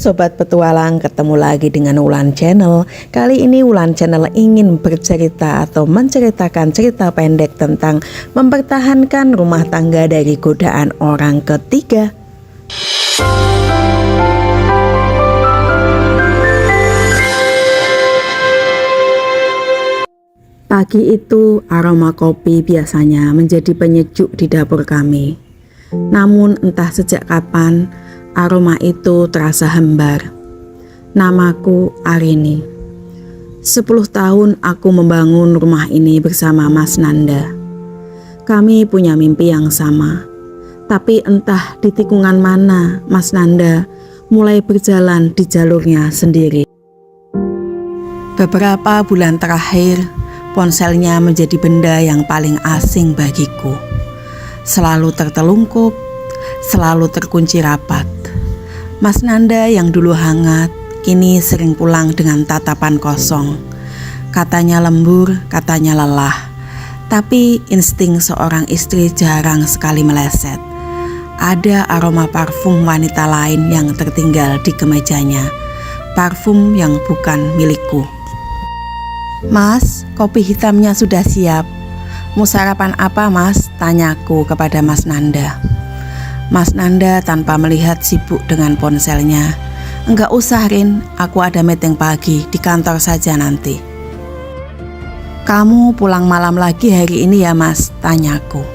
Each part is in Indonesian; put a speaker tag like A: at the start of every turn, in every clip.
A: Sobat Petualang, ketemu lagi dengan Wulan Channel. Kali ini Wulan Channel ingin bercerita atau menceritakan cerita pendek tentang mempertahankan rumah tangga dari godaan orang ketiga. Pagi itu aroma kopi biasanya menjadi penyejuk di dapur kami. Namun entah sejak kapan aroma itu terasa hambar. Namaku Arini. 10 tahun aku membangun rumah ini bersama Mas Nanda. Kami punya mimpi yang sama. Tapi entah di tikungan mana Mas Nanda mulai berjalan di jalurnya sendiri. Beberapa bulan terakhir, ponselnya menjadi benda yang paling asing bagiku. Selalu tertelungkup, selalu terkunci rapat. Mas Nanda yang dulu hangat, kini sering pulang dengan tatapan kosong. Katanya lembur, katanya lelah. Tapi insting seorang istri jarang sekali meleset. Ada aroma parfum wanita lain yang tertinggal di kemejanya. Parfum yang bukan milikku. Mas, kopi hitamnya sudah siap. Mau sarapan apa mas? Tanyaku kepada Mas Nanda. Mas Nanda tanpa melihat sibuk dengan ponselnya. Enggak usah Rin, aku ada meeting pagi, di kantor saja nanti. Kamu pulang malam lagi hari ini ya mas? Tanyaku.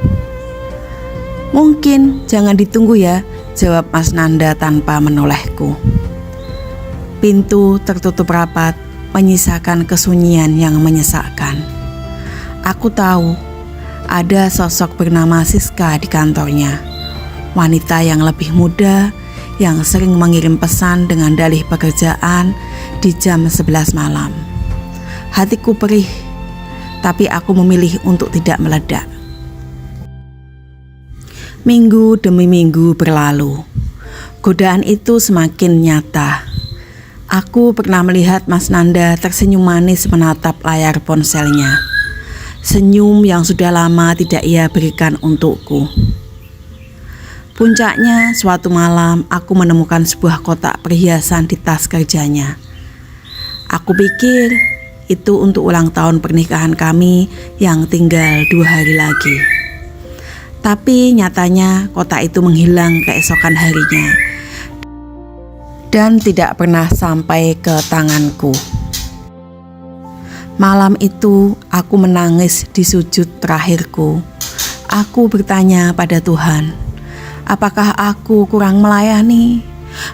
A: Mungkin, jangan ditunggu ya, jawab Mas Nanda tanpa menolehku. Pintu tertutup rapat, menyisakan kesunyian yang menyesakkan. Aku tahu ada sosok bernama Siska di kantornya. Wanita yang lebih muda yang sering mengirim pesan dengan dalih pekerjaan di jam 11 malam. Hatiku perih, tapi aku memilih untuk tidak meledak. Minggu demi minggu berlalu. Godaan itu semakin nyata. Aku pernah melihat Mas Nanda tersenyum manis menatap layar ponselnya. Senyum yang sudah lama tidak ia berikan untukku. Puncaknya, suatu malam aku menemukan sebuah kotak perhiasan di tas kerjanya. Aku pikir itu untuk ulang tahun pernikahan kami yang tinggal 2 hari lagi. Tapi nyatanya kotak itu menghilang keesokan harinya dan tidak pernah sampai ke tanganku. Malam itu aku menangis di sujud terakhirku. Aku bertanya pada Tuhan, apakah aku kurang melayani?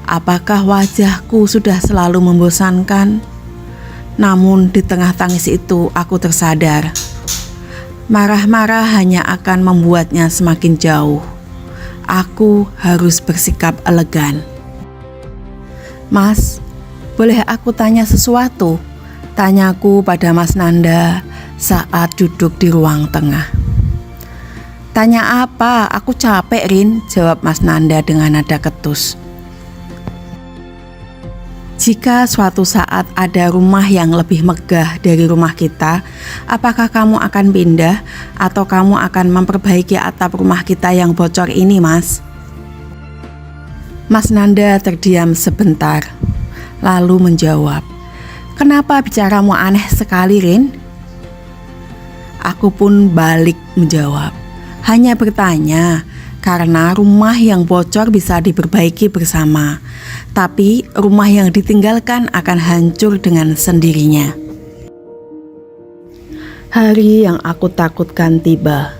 A: Apakah wajahku sudah selalu membosankan? Namun di tengah tangis itu aku tersadar, marah-marah hanya akan membuatnya semakin jauh. Aku harus bersikap elegan. Mas, boleh aku tanya sesuatu? Tanyaku pada Mas Nanda saat duduk di ruang tengah. Tanya apa? Aku capek Rin, jawab Mas Nanda dengan nada ketus. Jika suatu saat ada rumah yang lebih megah dari rumah kita, apakah kamu akan pindah atau kamu akan memperbaiki atap rumah kita yang bocor ini, Mas? Mas Nanda terdiam sebentar, lalu menjawab, kenapa bicaramu aneh sekali, Rin? Aku pun balik menjawab, hanya bertanya, karena rumah yang bocor bisa diperbaiki bersama, tapi rumah yang ditinggalkan akan hancur dengan sendirinya. Hari yang aku takutkan tiba.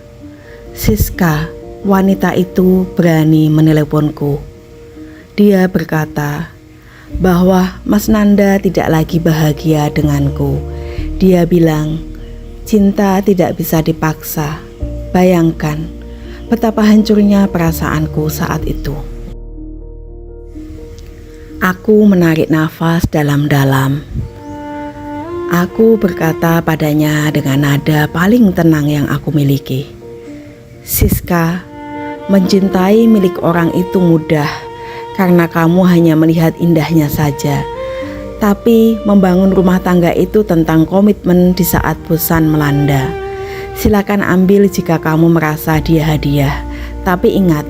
A: Siska, wanita itu berani meneleponku. Dia berkata bahwa Mas Nanda tidak lagi bahagia denganku. Dia bilang, cinta tidak bisa dipaksa. Bayangkan betapa hancurnya perasaanku saat itu. Aku menarik nafas dalam-dalam. Aku berkata padanya dengan nada paling tenang yang aku miliki. Siska, mencintai milik orang itu mudah karena kamu hanya melihat indahnya saja. Tapi membangun rumah tangga itu tentang komitmen di saat bosan melanda. Silakan ambil jika kamu merasa dia hadiah. Tapi ingat,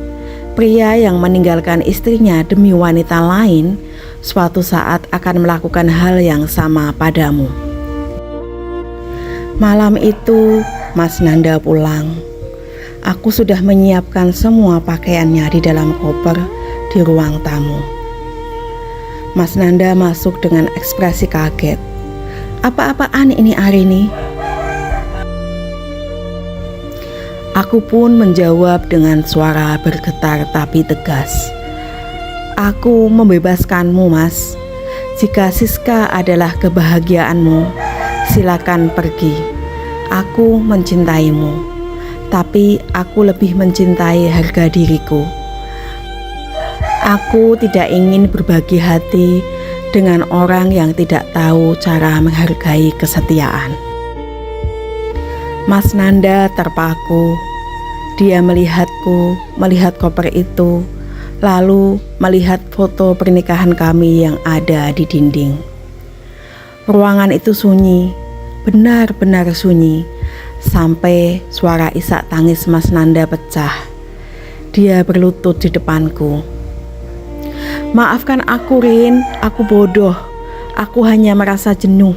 A: pria yang meninggalkan istrinya demi wanita lain suatu saat akan melakukan hal yang sama padamu. Malam itu Mas Nanda pulang. Aku sudah menyiapkan semua pakaiannya di dalam koper di ruang tamu. Mas Nanda masuk dengan ekspresi kaget. Apa-apaan ini Arini? Aku pun menjawab dengan suara bergetar tapi tegas. Aku membebaskanmu, Mas. Jika Siska adalah kebahagiaanmu, silakan pergi. Aku mencintaimu, tapi aku lebih mencintai harga diriku. Aku tidak ingin berbagi hati dengan orang yang tidak tahu cara menghargai kesetiaan. Mas Nanda terpaku. Dia melihatku, melihat koper itu, lalu melihat foto pernikahan kami yang ada di dinding. Ruangan itu sunyi, benar-benar sunyi, sampai suara isak tangis Mas Nanda pecah. Dia berlutut di depanku. Maafkan aku Rin, aku bodoh. Aku hanya merasa jenuh.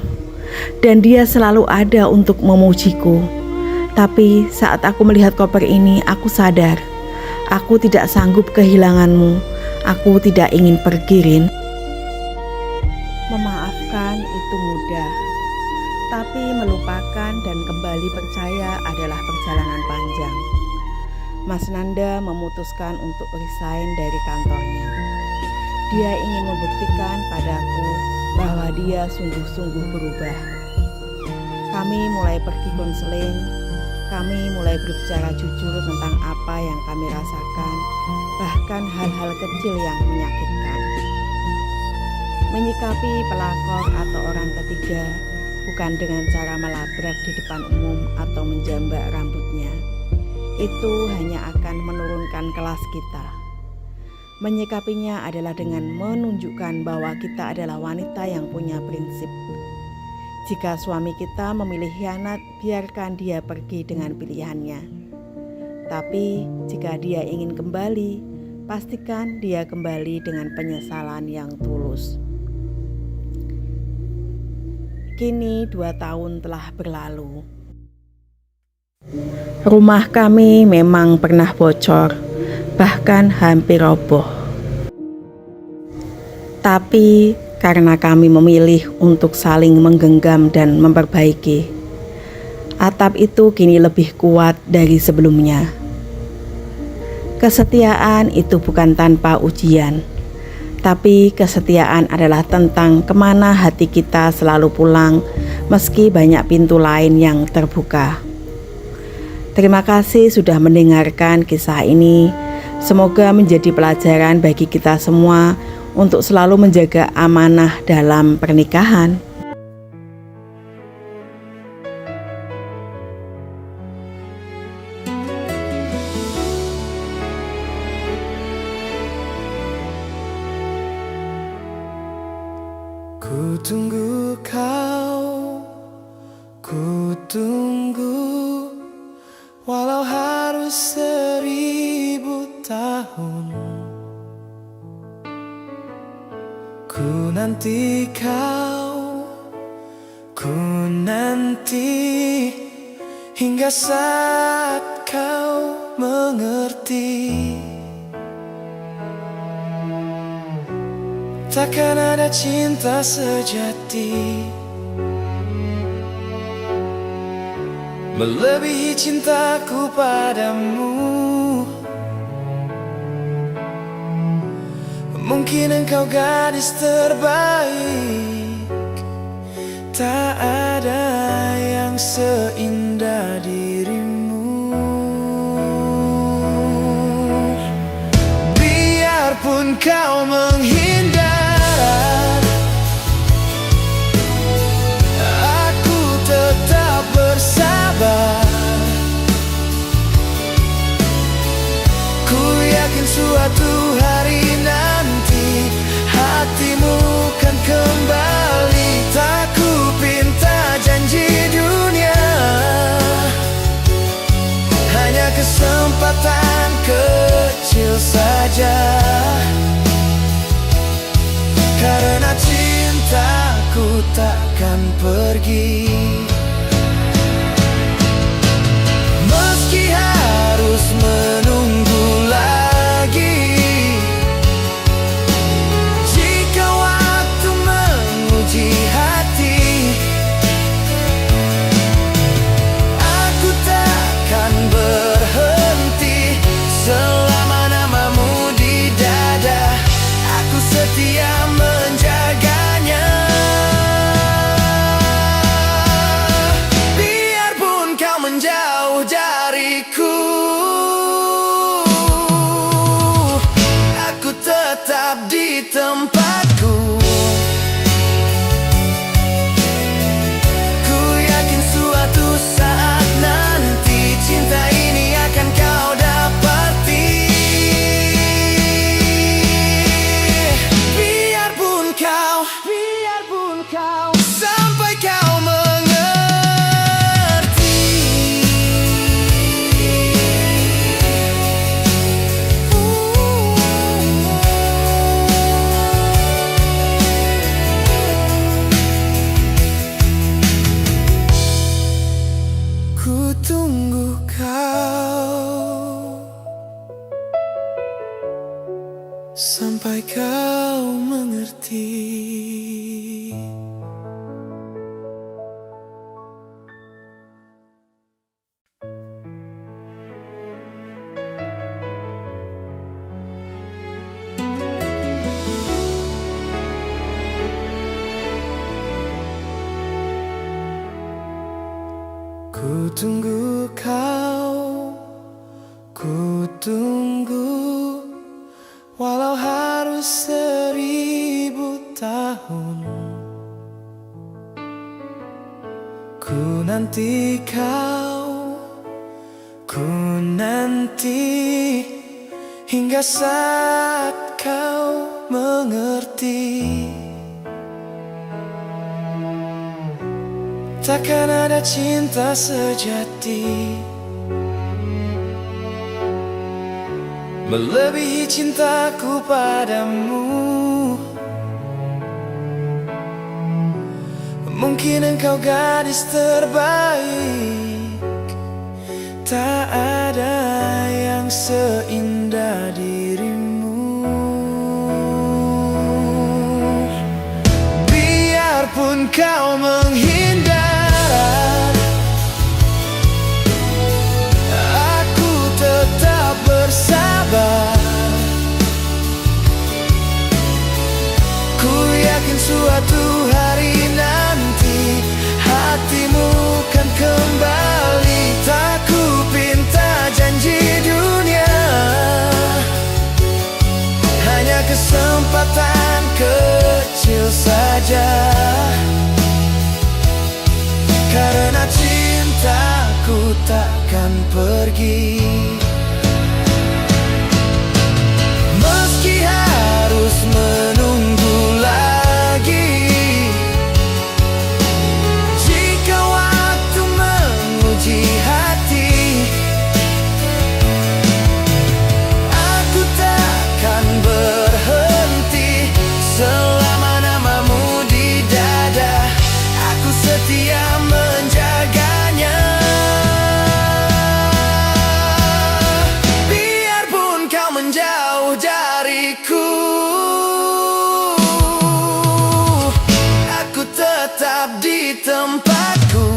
A: Dan dia selalu ada untuk memujiku. Tapi saat aku melihat koper ini, aku sadar. Aku tidak sanggup kehilanganmu. Aku tidak ingin pergi Rin. Memaafkan itu mudah. Tapi melupakan dan kembali percaya adalah perjalanan panjang. Mas Nanda memutuskan untuk resign dari kantornya. Dia ingin membuktikan padaku bahwa dia sungguh-sungguh berubah. Kami mulai pergi konseling, kami mulai berbicara jujur tentang apa yang kami rasakan, bahkan hal-hal kecil yang menyakitkan. Menyikapi pelakor atau orang ketiga bukan dengan cara melabrak di depan umum atau menjambak rambutnya. Itu hanya akan menurunkan kelas kita. Menyikapinya adalah dengan menunjukkan bahwa kita adalah wanita yang punya prinsip. Jika suami kita memilih khianat, biarkan dia pergi dengan pilihannya. Tapi jika dia ingin kembali, pastikan dia kembali dengan penyesalan yang tulus. Kini 2 tahun telah berlalu. Rumah kami memang pernah bocor, bahkan hampir roboh. Tapi karena kami memilih untuk saling menggenggam dan memperbaiki, atap itu kini lebih kuat dari sebelumnya. Kesetiaan itu bukan tanpa ujian. Tapi kesetiaan adalah tentang kemana hati kita selalu pulang meski banyak pintu lain yang terbuka. Terima kasih sudah mendengarkan kisah ini. Semoga menjadi pelajaran bagi kita semua untuk selalu menjaga amanah dalam pernikahan.
B: Ku tunggu kau, ku tunggu, walau harus 1000 tahun. Ku nanti kau, ku nanti, hingga saat kau mengerti. Takkan ada cinta sejati melebihi cintaku padamu. Mungkin engkau gadis terbaik, tak ada yang seindah dirimu. Biarpun kau menghindar, suatu hari nanti hatimu kan kembali. Tak ku pinta janji dunia, hanya kesempatan kecil saja. Karena pergi. Meski harus menunggu lagi, jika waktu menguji hati, aku takkan berhenti selama namamu di dada. Aku setia menjaganya. Biarpun kau menjauh dariku, aku tetap di tempatku. Ku yakin suatu saat nanti cinta ini akan kau dapati. Biarpun kau sampai kau mengerti. Ku tunggu kau sampai kau mengerti. Ku tunggu kau, ku tunggu, walau harus 1000 tahun. Ku nanti kau, ku nanti, hingga saat kau mengerti. Takkan ada cinta sejati melebihi cintaku padamu. Mungkin engkau gadis terbaik, tak ada yang seindah dirimu. Biarpun kau menghindar, aku tetap bersabar. Ku yakin suatu hari nanti hatimu kan kembali. Tak ku pinta janji dunia, hanya kesempatan kecil saja. Karena cintaku takkan pergi. Meski harus menunggu lagi, jika waktu menguji hati, aku takkan berhenti selama namamu di dada. Aku setia menjaganya. Biarpun kau menjauh dariku, aku tetap di tempatku.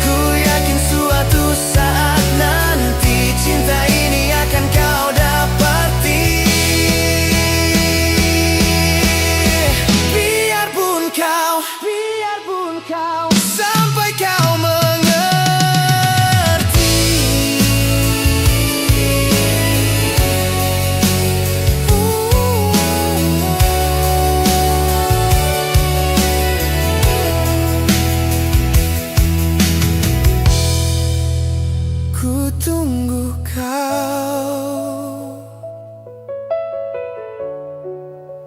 B: Ku yakin suatu saat nanti cinta ini akan kau dapati. Biarpun kau sampai kau mengerti. Ku tunggu kau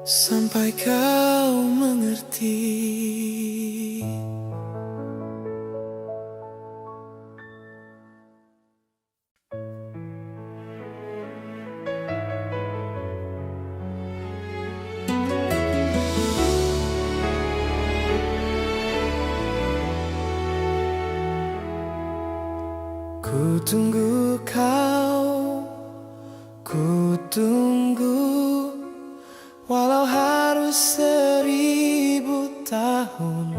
B: sampai kau mengerti. Ku tunggu kau, ku tunggu, walau harus 1000 tahun.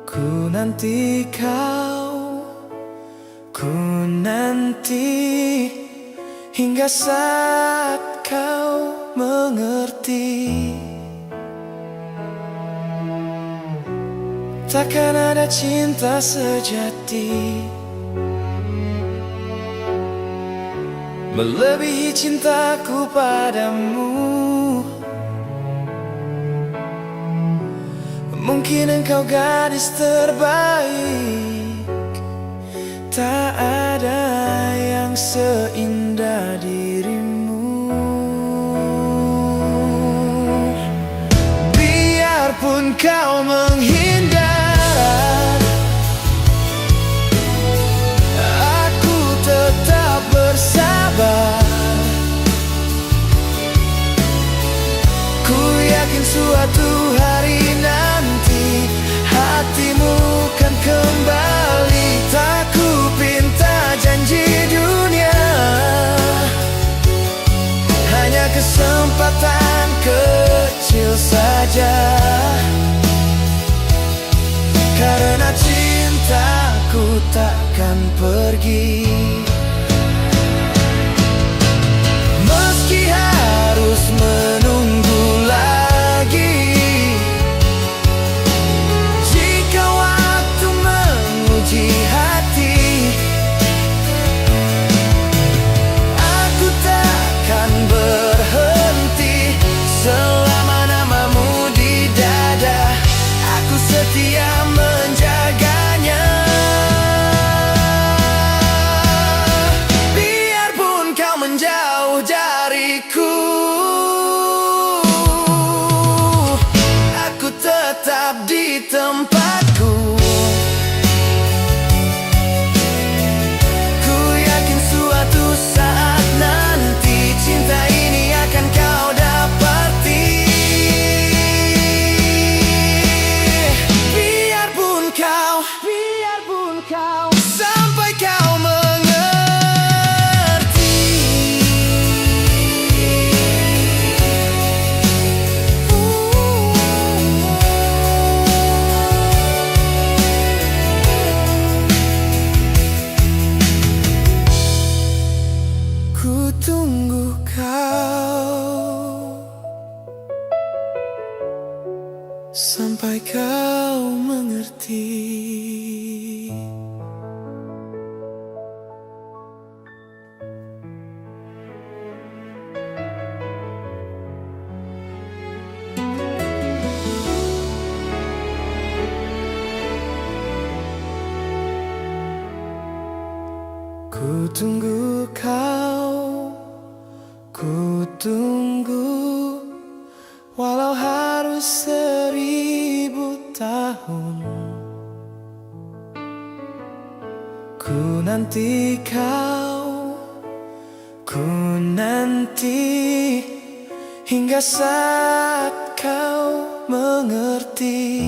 B: Ku nanti kau, ku nanti, hingga saat kau mengerti. Takkan ada cinta sejati melebihi cintaku padamu. Mungkin engkau gadis terbaik, tak ada yang seindah dirimu. Biarpun kau menghindar, aku tetap bersabar. Ku yakin suatu hari nanti hatimu kan kembali. Tak ku pinta janji dunia, hanya kesempatan kecil saja. Karena cintaku takkan pergi, meski harus menunggu lagi. Jika waktu menguji hati, aku takkan berhenti selama namamu di dada. Aku setia menjaganya. Biarpun kau menjauh dariku, aku tetap di tempatku. Ku yakin suatu saat nanti cinta ini akan kau dapati. Biarpun kau sampai kau mengerti. Ku tunggu kau sampai kau mengerti. Ku tunggu kau, ku tunggu, walau harus 1000 tahun. Ku nanti kau, ku nanti, hingga saat kau mengerti.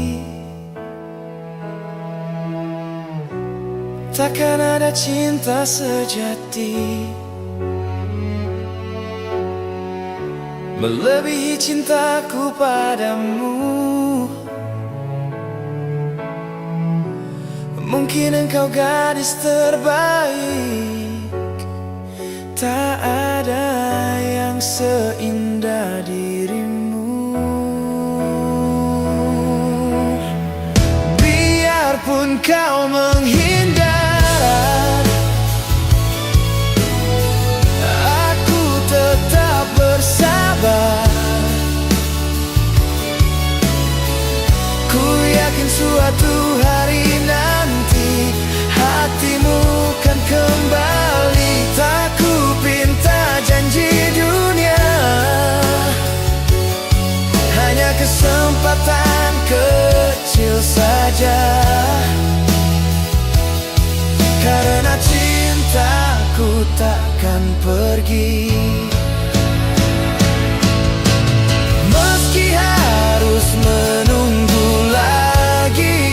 B: Takkan ada cinta sejati melebihi cintaku padamu. Mungkin engkau gadis terbaik, tak ada yang seindah dirimu. Biarpun kau menghindar, aku tetap bersabar. Ku yakin suatu hari nanti hatimu kan kembali. Tak ku pinta janji dunia, hanya kesempatan kecil saja. Karena cintaku takkan pergi, meski harus menunggu lagi.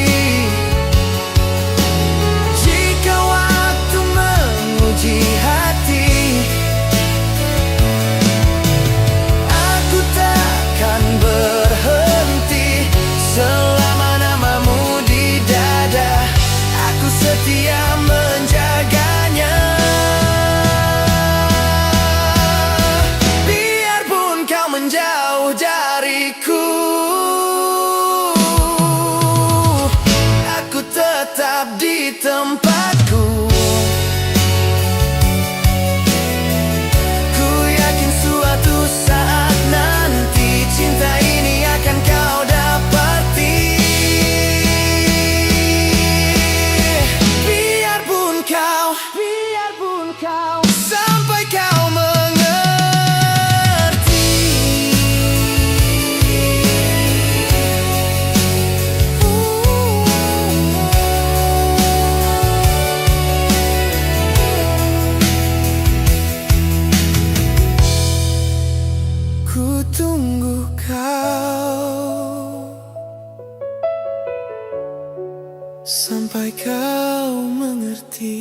B: tempatku. Ku yakin suatu saat nanti cinta ini akan kau dapati. Biarpun kau sampai kau mengerti. Ku tunggu kau sampai kau mengerti.